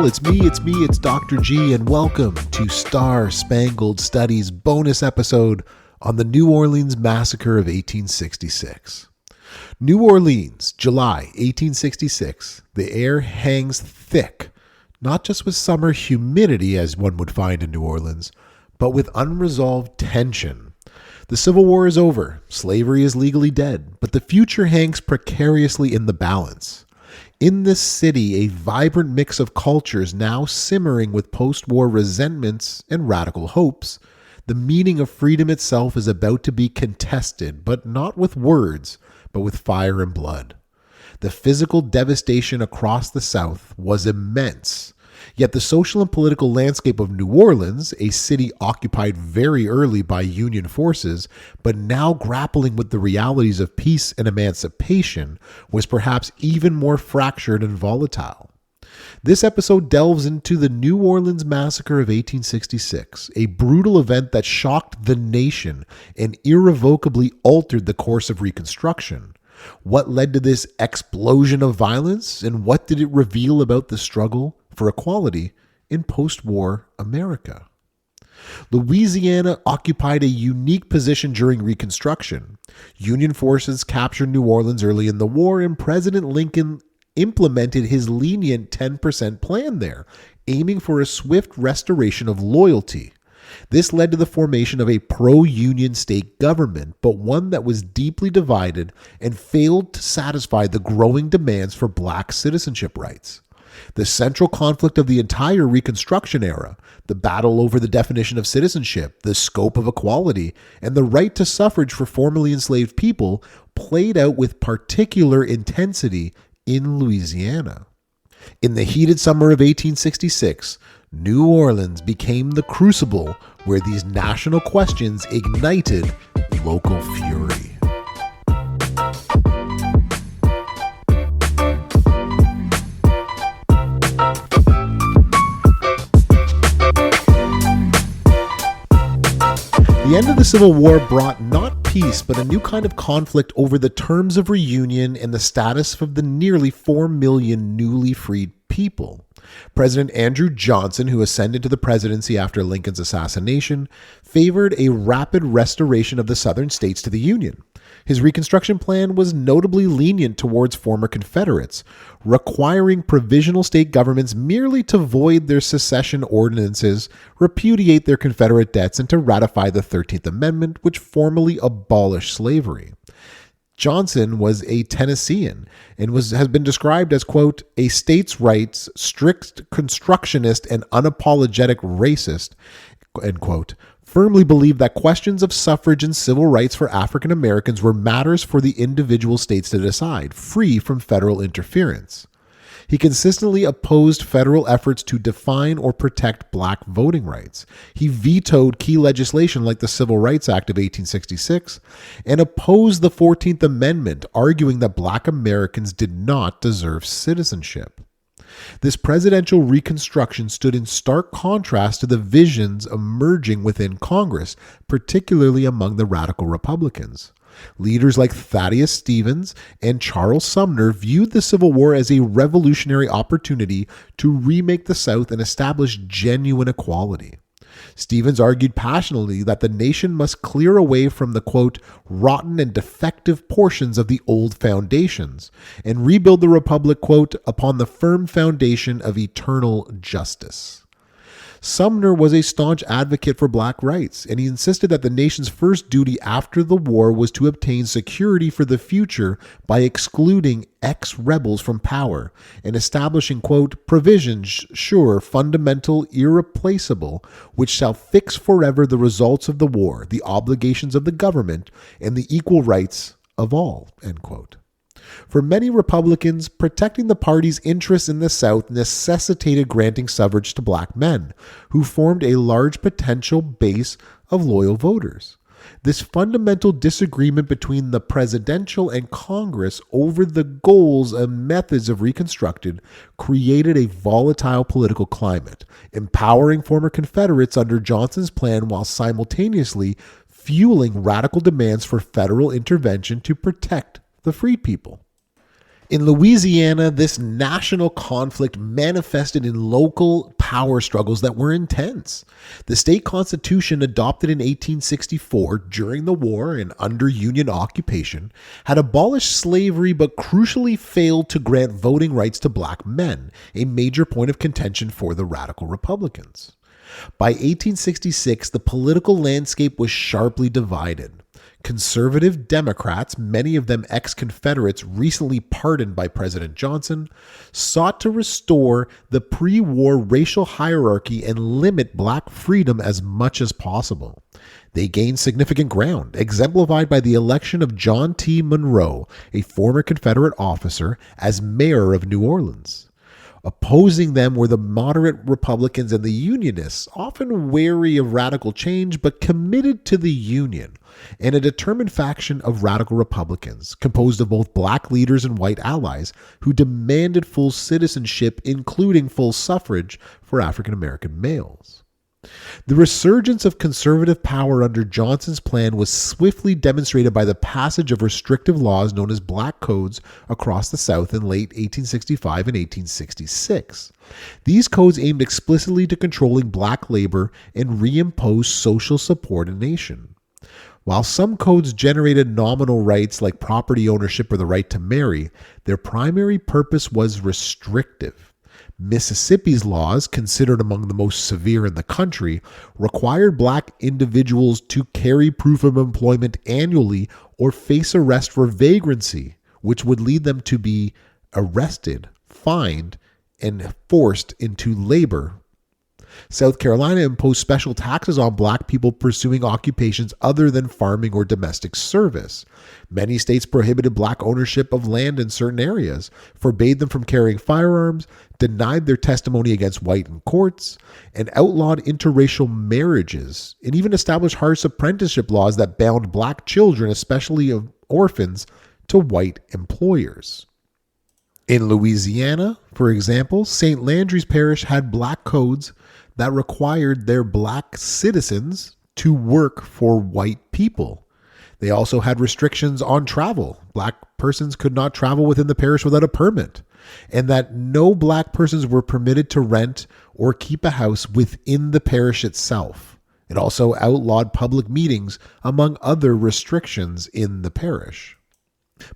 all, it's it's Dr. G, and welcome to Star-Spangled Studies bonus episode on the New Orleans Massacre of 1866. New Orleans, July 1866. The air hangs thick, not just with summer humidity as one would find in New Orleans, but with unresolved tension. The Civil War is over, slavery is legally dead, but the future hangs precariously in the balance. In this city, a vibrant mix of cultures now simmering with post-war resentments and radical hopes, the meaning of freedom itself is about to be contested, but not with words, but with fire and blood. The physical devastation across the South was immense, yet the social and political landscape of New Orleans, a city occupied very early by Union forces, but now grappling with the realities of peace and emancipation, was perhaps even more fractured and volatile. This episode delves into the New Orleans Massacre of 1866, a brutal event that shocked the nation and irrevocably altered the course of Reconstruction. What led to this explosion of violence, and what did it reveal about the struggle for equality in post-war America? Louisiana occupied a unique position during Reconstruction. Union forces captured New Orleans early in the war, and President Lincoln implemented his lenient 10% plan there, aiming for a swift restoration of loyalty. This led to the formation of a pro-union state government, but one that was deeply divided and failed to satisfy the growing demands for black citizenship rights. The central conflict of the entire Reconstruction era, the battle over the definition of citizenship, the scope of equality, and the right to suffrage for formerly enslaved people, played out with particular intensity in Louisiana. In the heated summer of 1866, New Orleans became the crucible where these national questions ignited local fury. The end of the Civil War brought not peace, but a new kind of conflict over the terms of reunion and the status of the nearly 4 million newly freed people. President Andrew Johnson, who ascended to the presidency after Lincoln's assassination, favored a rapid restoration of the southern states to the Union. His Reconstruction plan was notably lenient towards former Confederates, requiring provisional state governments merely to void their secession ordinances, repudiate their Confederate debts, and to ratify the 13th Amendment, which formally abolished slavery. Johnson was a Tennessean and has been described as, quote, a states' rights, strict constructionist, and unapologetic racist, end quote, firmly believed that questions of suffrage and civil rights for African Americans were matters for the individual states to decide, free from federal interference. He consistently opposed federal efforts to define or protect black voting rights. He vetoed key legislation like the Civil Rights Act of 1866 and opposed the 14th Amendment, arguing that black Americans did not deserve citizenship. This presidential reconstruction stood in stark contrast to the visions emerging within Congress, particularly among the radical Republicans. Leaders like Thaddeus Stevens and Charles Sumner viewed the Civil War as a revolutionary opportunity to remake the South and establish genuine equality. Stevens argued passionately that the nation must clear away from the, quote, rotten and defective portions of the old foundations and rebuild the republic, quote, upon the firm foundation of eternal justice. Sumner was a staunch advocate for black rights, and he insisted that the nation's first duty after the war was to obtain security for the future by excluding ex-rebels from power and establishing, quote, provisions sure, fundamental, irreplaceable, which shall fix forever the results of the war, the obligations of the government, and the equal rights of all, end quote. For many Republicans, protecting the party's interests in the South necessitated granting suffrage to black men, who formed a large potential base of loyal voters. This fundamental disagreement between the presidential and Congress over the goals and methods of Reconstruction created a volatile political climate, empowering former Confederates under Johnson's plan while simultaneously fueling radical demands for federal intervention to protect the freed people. In Louisiana, this national conflict manifested in local power struggles that were intense. The state constitution, adopted in 1864 during the war and under Union occupation, had abolished slavery but crucially failed to grant voting rights to black men, a major point of contention for the radical Republicans. By 1866, the political landscape was sharply divided. Conservative Democrats, many of them ex-Confederates recently pardoned by President Johnson, sought to restore the pre-war racial hierarchy and limit black freedom as much as possible. They gained significant ground, exemplified by the election of John T. Monroe, a former Confederate officer, as mayor of New Orleans. Opposing them were the moderate Republicans and the Unionists, often wary of radical change but committed to the Union, and a determined faction of radical Republicans, composed of both black leaders and white allies, who demanded full citizenship, including full suffrage for African American males. The resurgence of conservative power under Johnson's plan was swiftly demonstrated by the passage of restrictive laws known as Black Codes across the South in late 1865 and 1866. These codes aimed explicitly to controlling black labor and reimpose social subordination. While some codes generated nominal rights like property ownership or the right to marry, their primary purpose was restrictive. Mississippi's laws, considered among the most severe in the country, required black individuals to carry proof of employment annually or face arrest for vagrancy, which would lead them to be arrested, fined, and forced into labor. South Carolina imposed special taxes on black people pursuing occupations other than farming or domestic service. Many states prohibited black ownership of land in certain areas, forbade them from carrying firearms, denied their testimony against white in courts, and outlawed interracial marriages, and even established harsh apprenticeship laws that bound black children, especially of orphans, to white employers. In Louisiana, for example, St. Landry's Parish had black codes that required their black citizens to work for white people. They also had restrictions on travel. Black persons could not travel within the parish without a permit, and that no black persons were permitted to rent or keep a house within the parish itself. It also outlawed public meetings, among other restrictions in the parish.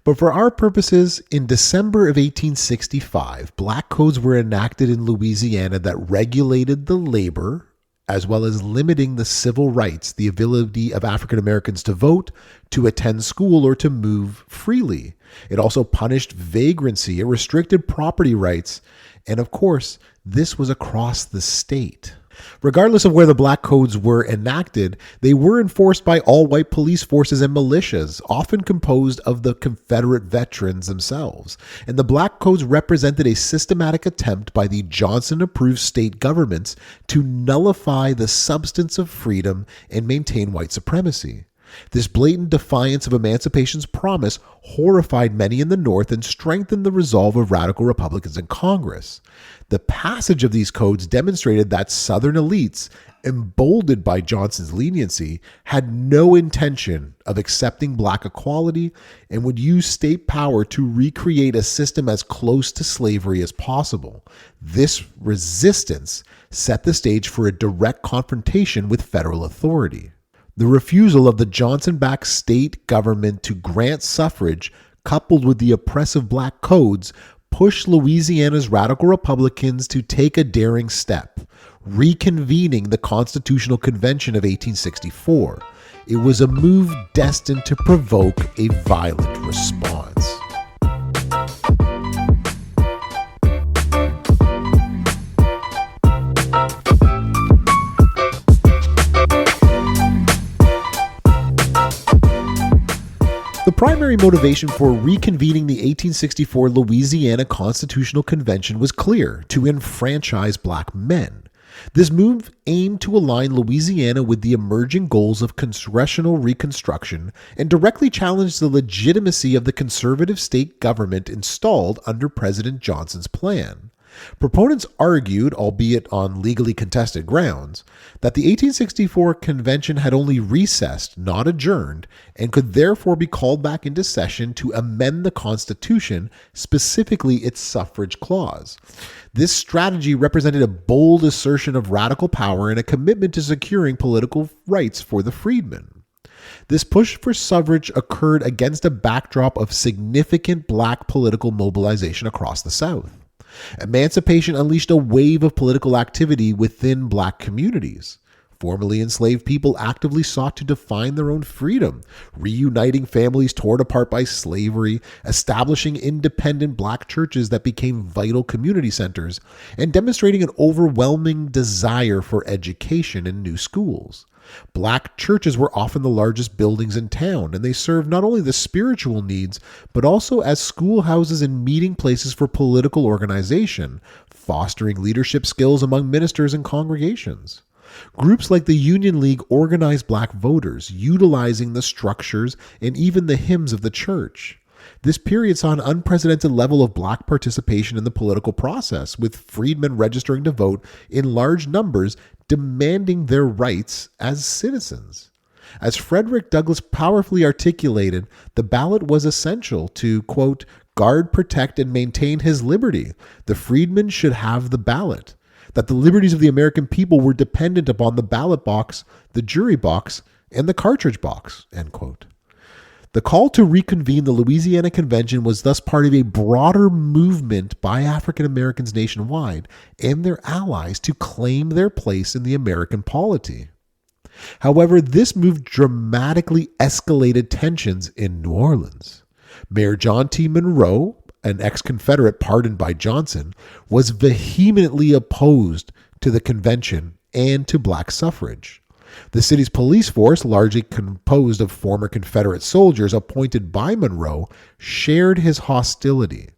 But for our purposes, in December of 1865, black codes were enacted in Louisiana that regulated the labor, as well as limiting the civil rights, the ability of African Americans to vote, to attend school, or to move freely. It also punished vagrancy, it restricted property rights, and of course, this was across the state. Regardless of where the black codes were enacted, they were enforced by all white police forces and militias, often composed of the Confederate veterans themselves. And the black codes represented a systematic attempt by the Johnson-approved state governments to nullify the substance of freedom and maintain white supremacy. This blatant defiance of emancipation's promise horrified many in the North and strengthened the resolve of radical Republicans in Congress. The passage of these codes demonstrated that Southern elites, emboldened by Johnson's leniency, had no intention of accepting black equality and would use state power to recreate a system as close to slavery as possible. This resistance set the stage for a direct confrontation with federal authority. The refusal of the Johnson-backed state government to grant suffrage, coupled with the oppressive black codes, pushed Louisiana's radical Republicans to take a daring step, reconvening the Constitutional Convention of 1864. It was a move destined to provoke a violent response. The primary motivation for reconvening the 1864 Louisiana Constitutional Convention was clear: to enfranchise black men. This move aimed to align Louisiana with the emerging goals of congressional Reconstruction and directly challenge the legitimacy of the conservative state government installed under President Johnson's plan. Proponents argued, albeit on legally contested grounds, that the 1864 convention had only recessed, not adjourned, and could therefore be called back into session to amend the Constitution, specifically its suffrage clause. This strategy represented a bold assertion of radical power and a commitment to securing political rights for the freedmen. This push for suffrage occurred against a backdrop of significant black political mobilization across the South. Emancipation unleashed a wave of political activity within black communities. Formerly enslaved people actively sought to define their own freedom, reuniting families torn apart by slavery, establishing independent black churches that became vital community centers, and demonstrating an overwhelming desire for education in new schools. Black churches were often the largest buildings in town, and they served not only the spiritual needs, but also as schoolhouses and meeting places for political organization, fostering leadership skills among ministers and congregations. Groups like the Union League organized black voters, utilizing the structures and even the hymns of the church. This period saw an unprecedented level of black participation in the political process, with freedmen registering to vote in large numbers, demanding their rights as citizens. As Frederick Douglass powerfully articulated, the ballot was essential to, quote, guard, protect, and maintain his liberty. The freedmen should have the ballot. That the liberties of the American people were dependent upon the ballot box, the jury box, and the cartridge box, end quote. The call to reconvene the Louisiana Convention was thus part of a broader movement by African Americans nationwide and their allies to claim their place in the American polity. However, this move dramatically escalated tensions in New Orleans. Mayor John T. Monroe, an ex-Confederate pardoned by Johnson, was vehemently opposed to the convention and to black suffrage. The city's police force, largely composed of former Confederate soldiers appointed by Monroe, shared his hostility.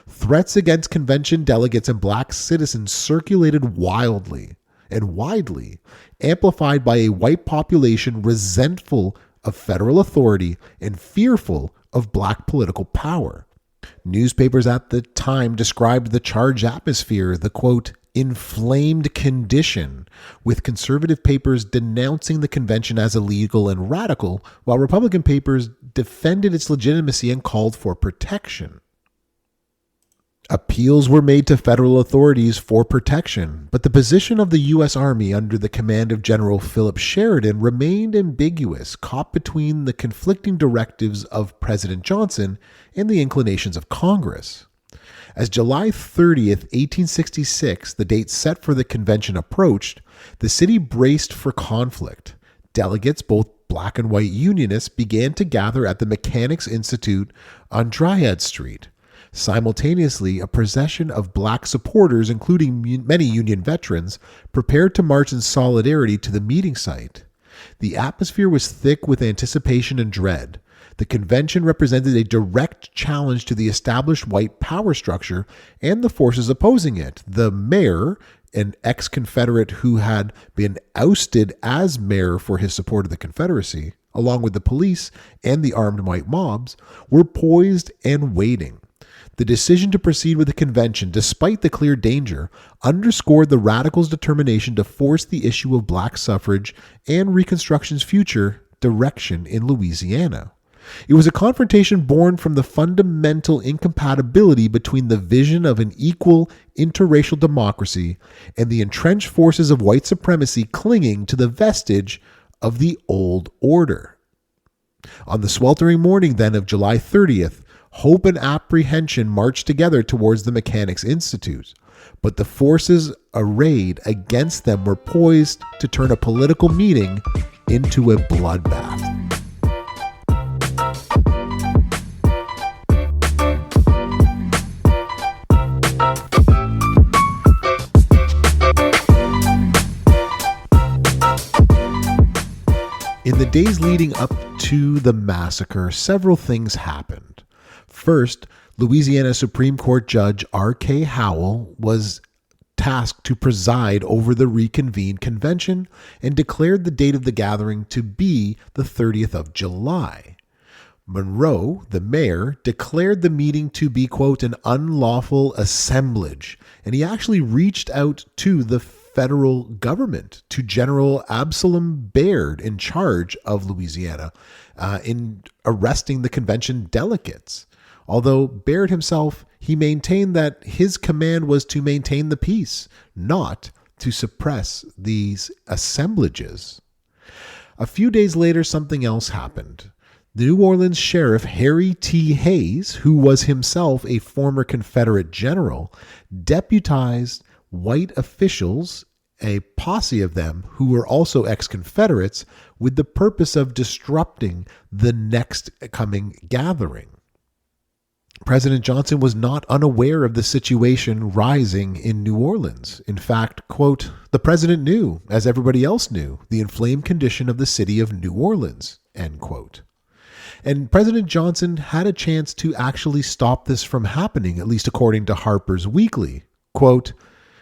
Threats against convention delegates and black citizens circulated wildly and widely, amplified by a white population resentful of federal authority and fearful of black political power. Newspapers at the time described the charged atmosphere, the, quote, inflamed condition, with conservative papers denouncing the convention as illegal and radical, while Republican papers defended its legitimacy and called for protection. Appeals were made to federal authorities for protection, but the position of the U.S. Army under the command of General Philip Sheridan remained ambiguous, caught between the conflicting directives of President Johnson and the inclinations of Congress. As July 30th, 1866, the date set for the convention approached, the city braced for conflict. Delegates, both black and white Unionists, began to gather at the Mechanics' Institute on Dryades Street. Simultaneously, a procession of black supporters, including many Union veterans, prepared to march in solidarity to the meeting site. The atmosphere was thick with anticipation and dread. The convention represented a direct challenge to the established white power structure and the forces opposing it. The mayor, an ex-Confederate who had been ousted as mayor for his support of the Confederacy, along with the police and the armed white mobs, were poised and waiting. The decision to proceed with the convention, despite the clear danger, underscored the radicals' determination to force the issue of black suffrage and Reconstruction's future direction in Louisiana. It was a confrontation born from the fundamental incompatibility between the vision of an equal interracial democracy and the entrenched forces of white supremacy clinging to the vestige of the old order. On the sweltering morning then of July 30th, hope and apprehension marched together towards the Mechanics' Institute, but the forces arrayed against them were poised to turn a political meeting into a bloodbath. In the days leading up to the massacre, several things happened. First, Louisiana Supreme Court Judge R.K. Howell was tasked to preside over the reconvened convention and declared the date of the gathering to be the 30th of July. Monroe, the mayor, declared the meeting to be, quote, an unlawful assemblage, and he actually reached out to the federal government, to General Absalom Baird, in charge of Louisiana, in arresting the convention delegates. Although Baird himself, he maintained that his command was to maintain the peace, not to suppress these assemblages. A few days later, something else happened. The New Orleans sheriff, Harry T. Hayes, who was himself a former Confederate general, deputized white officials, a posse of them who were also ex-Confederates, with the purpose of disrupting the next coming gathering. President Johnson was not unaware of the situation rising in New Orleans. In fact, quote, the president knew, as everybody else knew, the inflamed condition of the city of New Orleans, end quote. And President Johnson had a chance to actually stop this from happening, at least according to Harper's Weekly. Quote,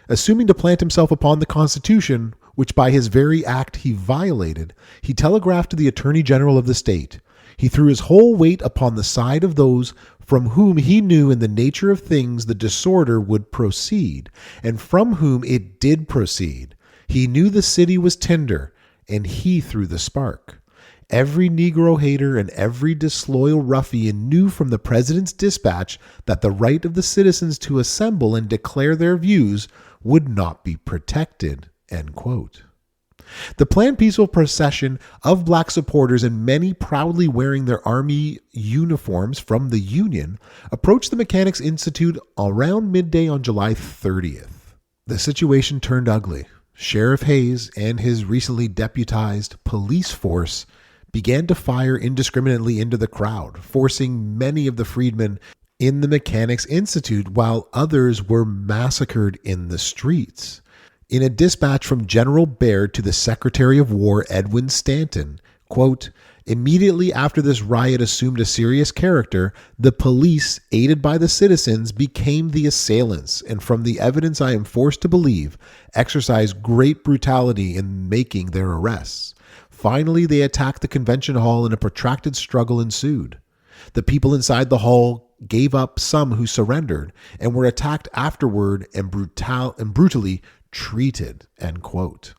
assuming to plant himself upon the Constitution, which by his very act he violated, he telegraphed to the Attorney General of the state. He threw his whole weight upon the side of those from whom he knew in the nature of things the disorder would proceed, and from whom it did proceed. He knew the city was tender, and he threw the spark. Every Negro hater and every disloyal ruffian knew from the president's dispatch that the right of the citizens to assemble and declare their views would not be protected, end quote. The planned peaceful procession of black supporters, and many proudly wearing their army uniforms from the Union, approached the Mechanics' Institute around midday on July 30th. The situation turned ugly. Sheriff Hayes and his recently deputized police force began to fire indiscriminately into the crowd, forcing many of the freedmen in the Mechanics' Institute, while others were massacred in the streets. In a dispatch from General Baird to the Secretary of War, Edwin Stanton, quote, immediately after this riot assumed a serious character, the police, aided by the citizens, became the assailants, and from the evidence I am forced to believe, exercised great brutality in making their arrests. Finally, they attacked the convention hall and a protracted struggle ensued. The people inside the hall gave up some who surrendered and were attacked afterward and brutally treated, end quote.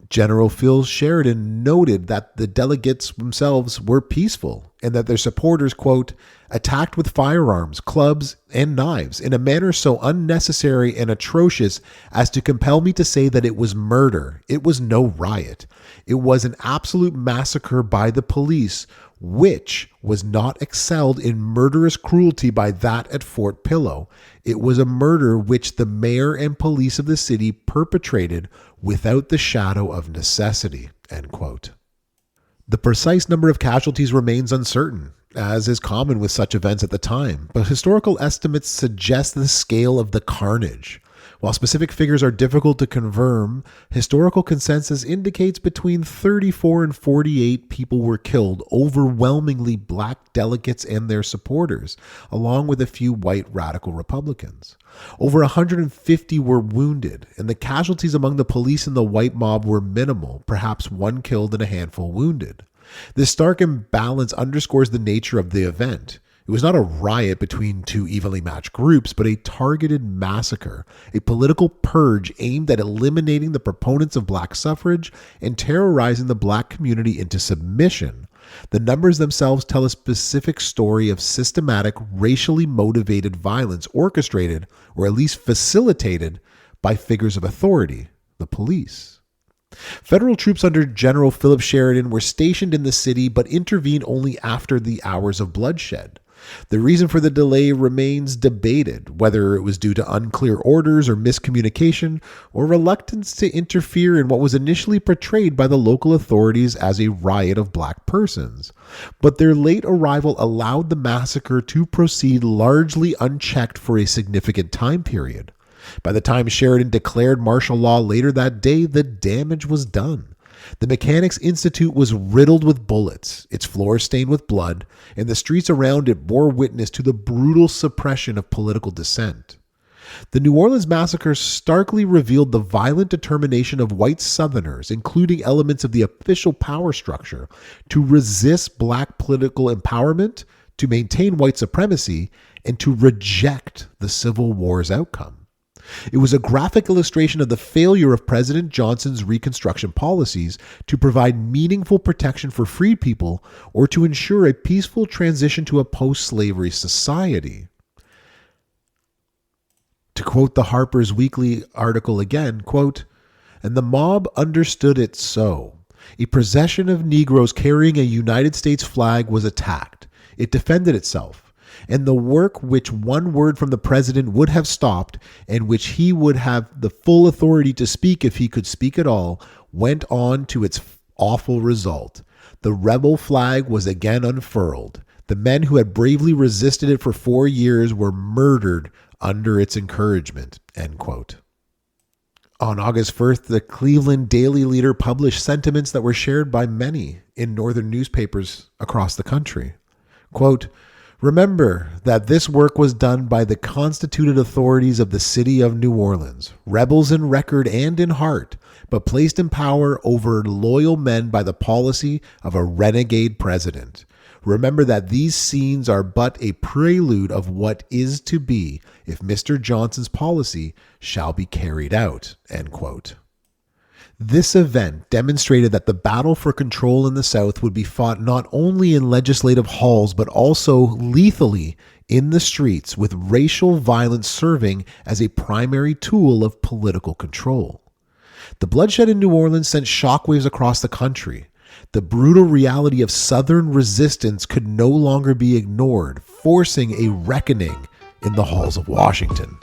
General Phil Sheridan noted that the delegates themselves were peaceful and that their supporters, quote, attacked with firearms, clubs, and knives in a manner so unnecessary and atrocious as to compel me to say that it was murder. It was no riot. It was an absolute massacre by the police, which was not excelled in murderous cruelty by that at Fort Pillow. It was a murder which the mayor and police of the city perpetrated without the shadow of necessity, end quote. The precise number of casualties remains uncertain, as is common with such events at the time, but historical estimates suggest the scale of the carnage. While specific figures are difficult to confirm, historical consensus indicates between 34 and 48 people were killed, overwhelmingly black delegates and their supporters, along with a few white radical Republicans. Over 150 were wounded, and the casualties among the police and the white mob were minimal, perhaps one killed and a handful wounded. This stark imbalance underscores the nature of the event. It was not a riot between two evenly matched groups, but a targeted massacre, a political purge aimed at eliminating the proponents of black suffrage and terrorizing the black community into submission. The numbers themselves tell a specific story of systematic, racially motivated violence orchestrated, or at least facilitated, by figures of authority, the police. Federal troops under General Philip Sheridan were stationed in the city but intervened only after the hours of bloodshed. The reason for the delay remains debated, whether it was due to unclear orders or miscommunication, or reluctance to interfere in what was initially portrayed by the local authorities as a riot of black persons. But their late arrival allowed the massacre to proceed largely unchecked for a significant time period. By the time Sheridan declared martial law later that day, the damage was done. The Mechanics' Institute was riddled with bullets, its floors stained with blood, and the streets around it bore witness to the brutal suppression of political dissent. The New Orleans Massacre starkly revealed the violent determination of white Southerners, including elements of the official power structure, to resist black political empowerment, to maintain white supremacy, and to reject the Civil War's outcome. It was a graphic illustration of the failure of President Johnson's Reconstruction policies to provide meaningful protection for freed people or to ensure a peaceful transition to a post-slavery society. To quote the Harper's Weekly article again, quote, "And the mob understood it so. A procession of Negroes carrying a United States flag was attacked. It defended itself. And the work which one word from the president would have stopped, and which he would have the full authority to speak if he could speak at all, went on to its awful result. The rebel flag was again unfurled. The men who had bravely resisted it for 4 years were murdered under its encouragement." End quote. On August 1st, the Cleveland Daily Leader published sentiments that were shared by many in northern newspapers across the country. Quote, "Remember that this work was done by the constituted authorities of the city of New Orleans, rebels in record and in heart, but placed in power over loyal men by the policy of a renegade president. Remember that these scenes are but a prelude of what is to be if Mr. Johnson's policy shall be carried out." End quote. This event demonstrated that the battle for control in the South would be fought not only in legislative halls, but also lethally in the streets, with racial violence serving as a primary tool of political control. The bloodshed in New Orleans sent shockwaves across the country. The brutal reality of Southern resistance could no longer be ignored, forcing a reckoning in the halls of Washington.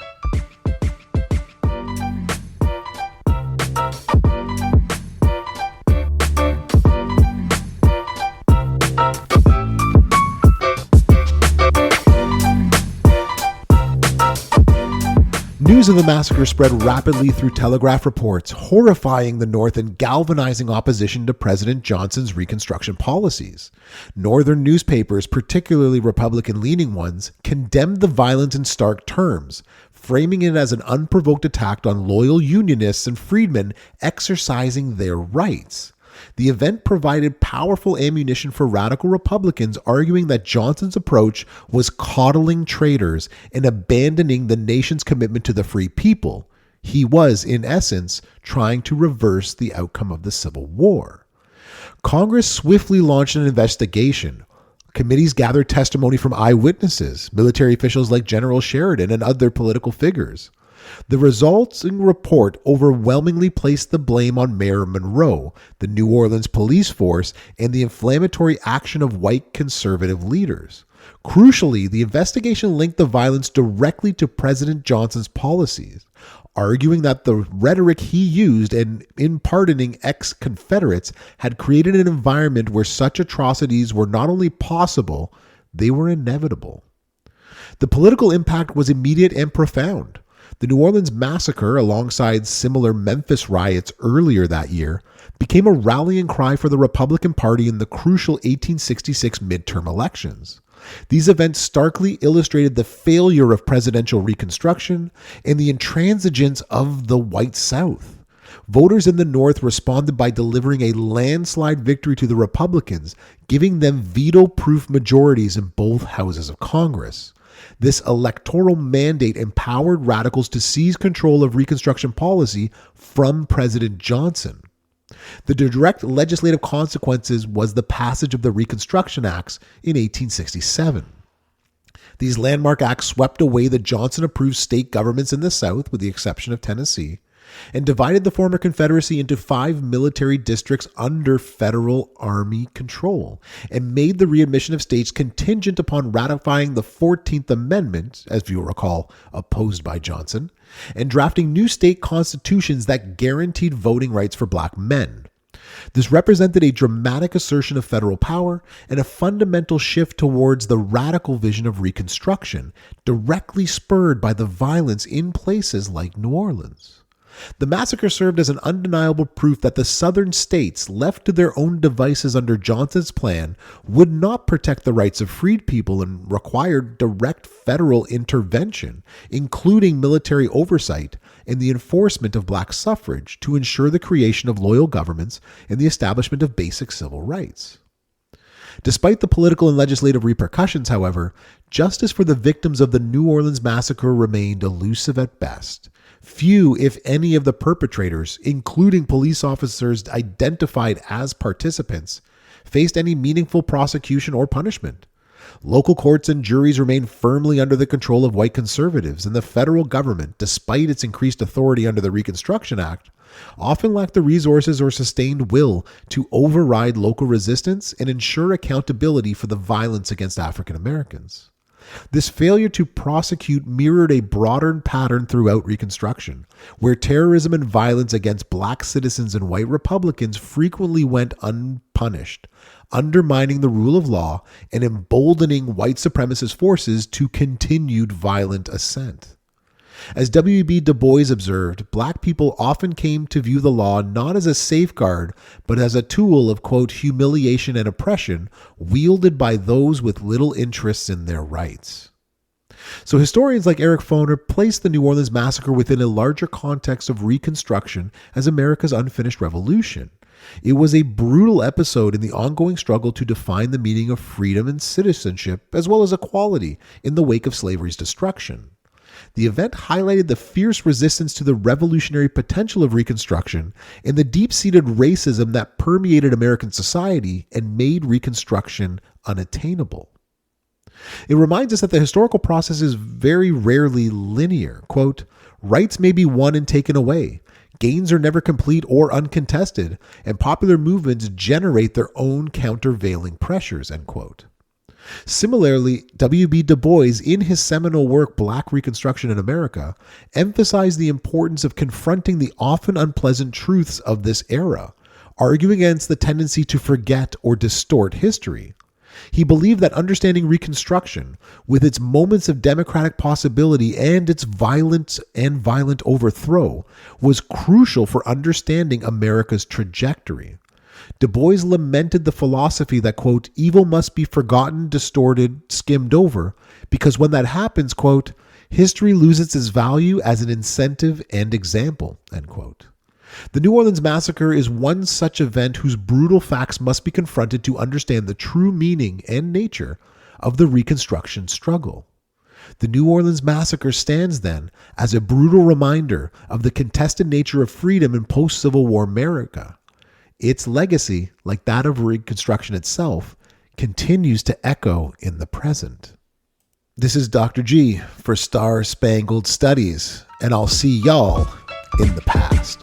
News of the massacre spread rapidly through telegraph reports, horrifying the North and galvanizing opposition to President Johnson's Reconstruction policies. Northern newspapers, particularly Republican-leaning ones, condemned the violence in stark terms, framing it as an unprovoked attack on loyal Unionists and freedmen exercising their rights. The event provided powerful ammunition for radical Republicans, arguing that Johnson's approach was coddling traitors and abandoning the nation's commitment to the free people. He was, in essence, trying to reverse the outcome of the Civil War. Congress swiftly launched an investigation. Committees gathered testimony from eyewitnesses, military officials like General Sheridan, and other political figures. The resulting report overwhelmingly placed the blame on Mayor Monroe, the New Orleans police force, and the inflammatory action of white conservative leaders. Crucially, the investigation linked the violence directly to President Johnson's policies, arguing that the rhetoric he used in pardoning ex-Confederates had created an environment where such atrocities were not only possible, they were inevitable. The political impact was immediate and profound. The New Orleans Massacre, alongside similar Memphis riots earlier that year, became a rallying cry for the Republican Party in the crucial 1866 midterm elections. These events starkly illustrated the failure of presidential Reconstruction and the intransigence of the white South. Voters in the North responded by delivering a landslide victory to the Republicans, giving them veto-proof majorities in both houses of Congress. This electoral mandate empowered radicals to seize control of Reconstruction policy from President Johnson. The direct legislative consequences was the passage of the Reconstruction Acts in 1867. These landmark acts swept away the Johnson-approved state governments in the South, with the exception of Tennessee, and divided the former Confederacy into 5 military districts under federal army control, and made the readmission of states contingent upon ratifying the 14th Amendment, as you will recall, opposed by Johnson, and drafting new state constitutions that guaranteed voting rights for black men. This represented a dramatic assertion of federal power and a fundamental shift towards the radical vision of Reconstruction, directly spurred by the violence in places like New Orleans. The massacre served as an undeniable proof that the southern states, left to their own devices under Johnson's plan, would not protect the rights of freed people and required direct federal intervention, including military oversight and the enforcement of black suffrage to ensure the creation of loyal governments and the establishment of basic civil rights. Despite the political and legislative repercussions, however, justice for the victims of the New Orleans Massacre remained elusive at best. Few, if any, of the perpetrators, including police officers identified as participants, faced any meaningful prosecution or punishment. Local courts and juries remained firmly under the control of white conservatives, and the federal government, despite its increased authority under the Reconstruction Act, often lacked the resources or sustained will to override local resistance and ensure accountability for the violence against African Americans. This failure to prosecute mirrored a broader pattern throughout Reconstruction, where terrorism and violence against black citizens and white Republicans frequently went unpunished, undermining the rule of law and emboldening white supremacist forces to continued violent ascent. As W.E.B. Du Bois observed, black people often came to view the law not as a safeguard, but as a tool of, quote, humiliation and oppression wielded by those with little interest in their rights. So historians like Eric Foner place the New Orleans Massacre within a larger context of Reconstruction as America's unfinished revolution. It was a brutal episode in the ongoing struggle to define the meaning of freedom and citizenship, as well as equality, in the wake of slavery's destruction. The event highlighted the fierce resistance to the revolutionary potential of Reconstruction and the deep-seated racism that permeated American society and made Reconstruction unattainable. It reminds us that the historical process is very rarely linear. Quote, rights may be won and taken away. Gains are never complete or uncontested, and popular movements generate their own countervailing pressures, end quote. Similarly, W.B. Du Bois, in his seminal work Black Reconstruction in America, emphasized the importance of confronting the often unpleasant truths of this era, arguing against the tendency to forget or distort history. He believed that understanding Reconstruction, with its moments of democratic possibility and its violent overthrow, was crucial for understanding America's trajectory. Du Bois lamented the philosophy that, quote, evil must be forgotten, distorted, skimmed over, because when that happens, quote, history loses its value as an incentive and example, end quote. The New Orleans Massacre is one such event whose brutal facts must be confronted to understand the true meaning and nature of the Reconstruction struggle. The New Orleans Massacre stands, then, as a brutal reminder of the contested nature of freedom in post-Civil War America. Its legacy, like that of Reconstruction itself, continues to echo in the present. This is Dr. G for Star-Spangled Studies, and I'll see y'all in the past.